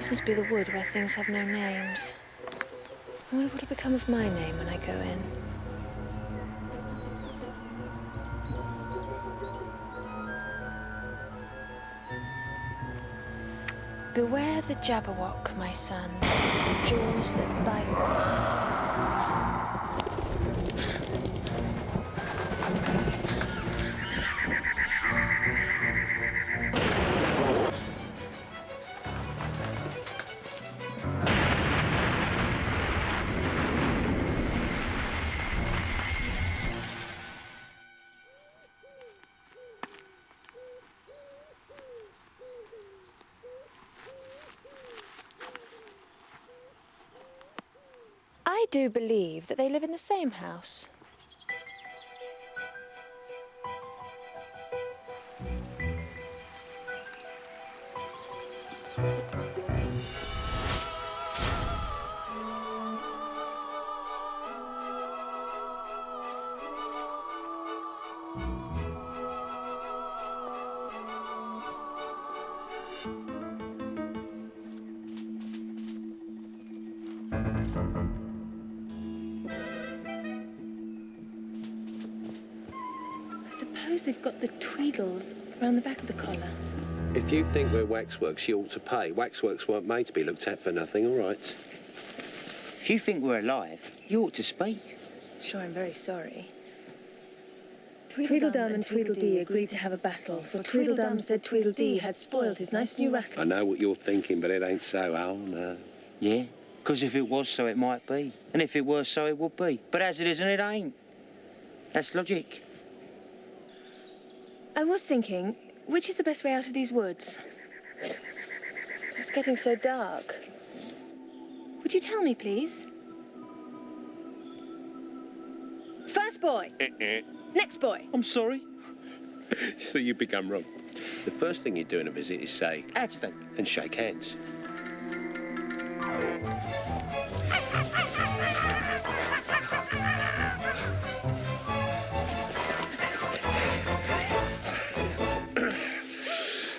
This must be the wood where things have no names. I wonder what'll become of my name when I go in. Beware the Jabberwock, my son, the jaws that bite. I do believe that they live in the same house. I suppose they've got the Tweedles around the back of the collar. If you think we're waxworks, you ought to pay. Waxworks weren't made to be looked at for nothing, all right? If you think we're alive, you ought to speak. Sure, I'm very sorry. Tweedledum and Tweedledee agreed to have a battle, for Tweedledum said Tweedledee had spoiled his nice new rattle. I know what you're thinking, but it ain't so, oh no. Yeah, because if it was so, it might be. And if it were so, it would be. But as it isn't, it ain't. That's logic. I was thinking, which is the best way out of these woods? It's getting so dark. Would you tell me, please? First boy. Next boy. I'm sorry. So you become wrong. The first thing you do in a visit is say, Adjutant. And shake hands.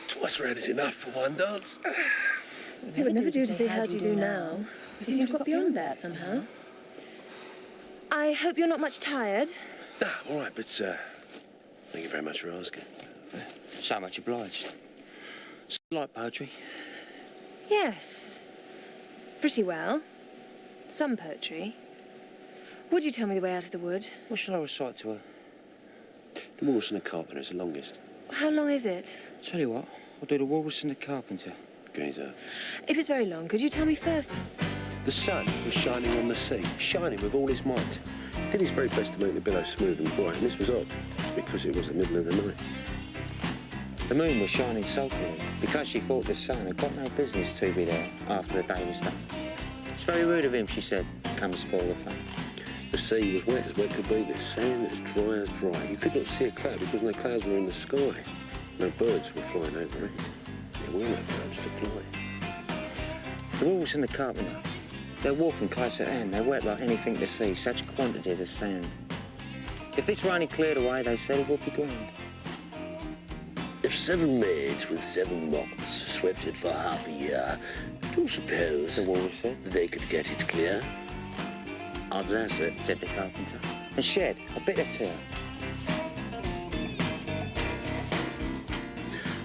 Twice round is enough for one dance. It would never do to say, how do you do now? We seem to have got beyond that somehow. I hope you're not much tired. No, all right, but thank you very much for asking. So much obliged. Like poetry? Yes. Pretty well. Some poetry. Would you tell me the way out of the wood? What shall I recite to her? The Walrus and the Carpenter's the longest. How long is it? Tell you what, I'll do the Walrus and the Carpenter. Geezer. If it's very long, could you tell me first? The sun was shining on the sea, shining with all his might. He did his very best to make the billows smooth and bright, and this was odd, because it was the middle of the night. The moon was shining sulkily because she thought the sun had got no business to be there after the day was done. It's very rude of him, she said, come and spoil the fun. The sea was wet as wet could be, the sand as dry as dry. You could not see a cloud because no clouds were in the sky. No birds were flying over it. There were no birds to fly. The Walrus and the Carpenter, they're walking close at hand. They're wet like anything to see, such quantities of sand. If this were only cleared away, they said it would be grand. If 7 maids with 7 mops swept it for half a year, do you suppose The Walrus said. they could get it clear? Odds as it, said the Carpenter, and shed a bit of tear.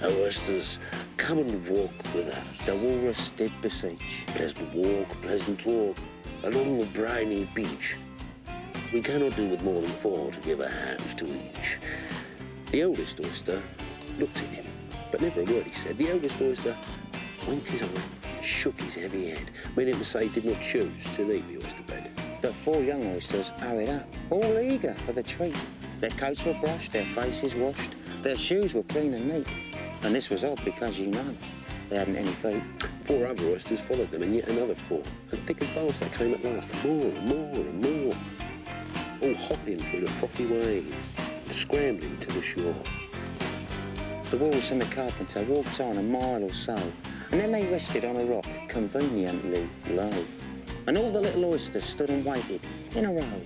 O oysters, come and walk with us. The Walrus did beseech. Pleasant walk, along the briny beach. We cannot do with more than 4 to give a hand to each. The oldest oyster looked at him, but never a word he said. The eldest oyster winked his eye, shook his heavy head, meaning to say he did not choose to leave the oyster bed. The 4 young oysters hurried up, all eager for the treat. Their coats were brushed, their faces washed, their shoes were clean and neat. And this was odd because, you know, they hadn't any feet. 4 other oysters followed them, and yet another 4. And thick and fast they came at last, more and more and more, all hopping through the frothy waves, scrambling to the shore. The Walrus and the Carpenter walked on a mile or so, and then they rested on a rock conveniently low. And all the little oysters stood and waited in a row.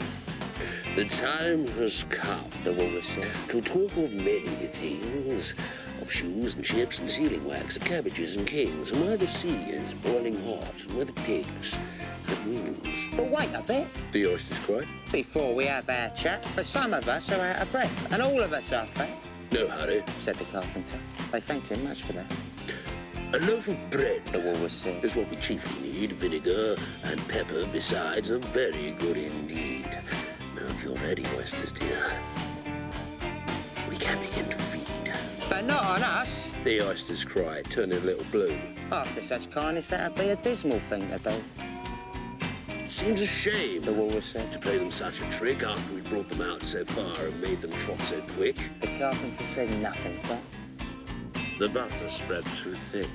The time has come The Walrus said. to talk of many things, of shoes and chips and sealing wax, of cabbages and kings, and where the sea is boiling hot, and where the pigs have wings. But wait a bit. The oysters cried. Before we have our chat, for some of us are out of breath, and all of us are fat, No hurry. said the carpenter. They thanked him much for that. A loaf of bread The walrus said. is what we chiefly need. Vinegar and pepper, besides, are very good indeed. Now, if you're ready, oysters dear, we can begin to feed. But not on us. The oysters cried, turning a little blue. After such kindness, that'd be a dismal thing to do, Seems a shame the walrus said. to play them such a trick after we'd brought them out so far and made them trot so quick. The carpenter said nothing, but The butter spread too thick.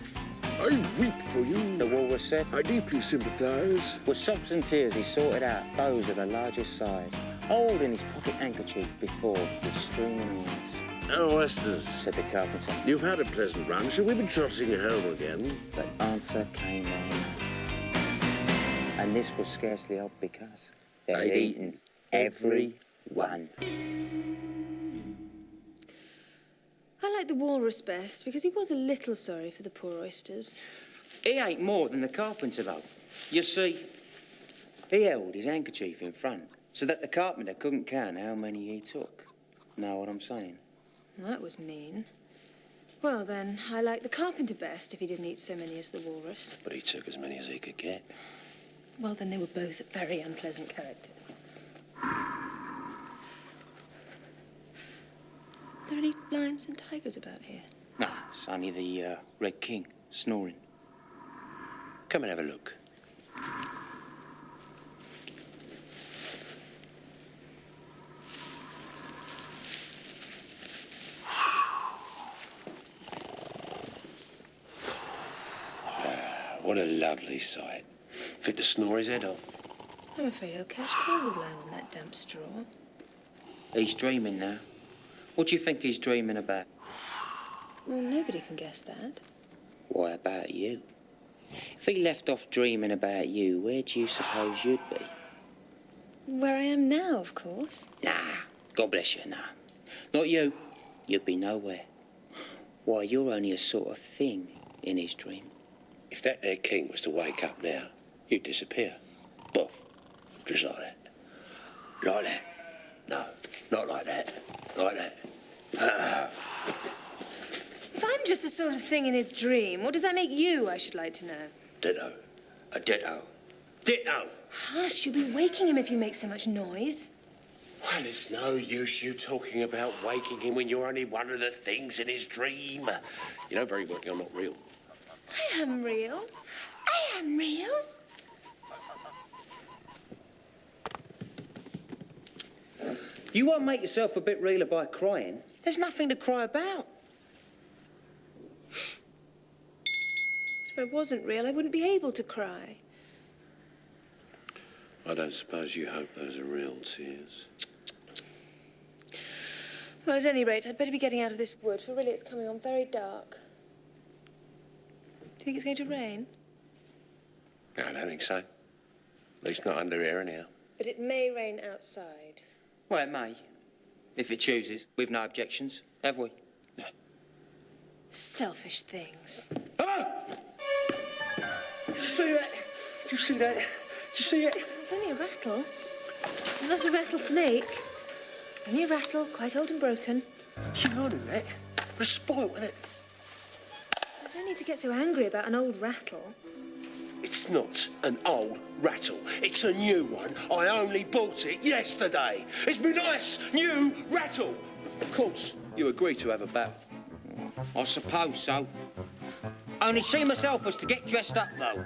I weep for you. the walrus said. I deeply sympathise. With sobs and tears, he sorted out those of the largest size, holding his pocket handkerchief before his streaming eyes, Oh, oysters, said the carpenter. you've had a pleasant run. Shall we be trotting home again? But answer came no. And this was scarcely odd because they'd eaten every one. I like the walrus best because he was a little sorry for the poor oysters. He ate more than the carpenter, though. You see, he held his handkerchief in front so that the carpenter couldn't count how many he took. Know what I'm saying? Well, that was mean. Well, then, I like the carpenter best if he didn't eat so many as the walrus. But he took as many as he could get. Well, then they were both very unpleasant characters. Are there any lions and tigers about here? No, it's only the Red King snoring. Come and have a look. What a lovely sight. Fit to snore his head off. I'm afraid he'll catch cold lying on that damp straw. He's dreaming now. What do you think he's dreaming about? Well, nobody can guess that. Why, about you. If he left off dreaming about you, where do you suppose you'd be? Where I am now, of course. Nah, God bless you, nah. Not you. You'd be nowhere. Why, you're only a sort of thing in his dream. If that there king was to wake up now, you'd disappear. Buff. Just like that. Like that. No, not like that. Like that. If I'm just a sort of thing in his dream, what does that make you, I should like to know? Ditto. A ditto. Ditto! Hush, you'll be waking him if you make so much noise. Well, it's no use you talking about waking him when you're only one of the things in his dream. You know very well you're not real. I am real. I am real. You won't make yourself a bit realer by crying. There's nothing to cry about. If I wasn't real, I wouldn't be able to cry. I don't suppose you hope those are real tears. Well, at any rate, I'd better be getting out of this wood, for really it's coming on very dark. Do you think it's going to rain? No, I don't think so. At least not under here anyhow. But it may rain outside. Well, it may. If it chooses. We've no objections, have we? No. Selfish things. Ah! Did you see that? Did you see that? Did you see it? It's only a rattle. It's not a rattlesnake. Only a rattle, quite old and broken. You know that. It's spoiled, isn't it? There's no need to get so angry about an old rattle. It's not an old rattle. It's a new one. I only bought it yesterday. It's my nice new rattle. Of course, you agree to have a battle. I suppose so. Only see myself was to get dressed up, though.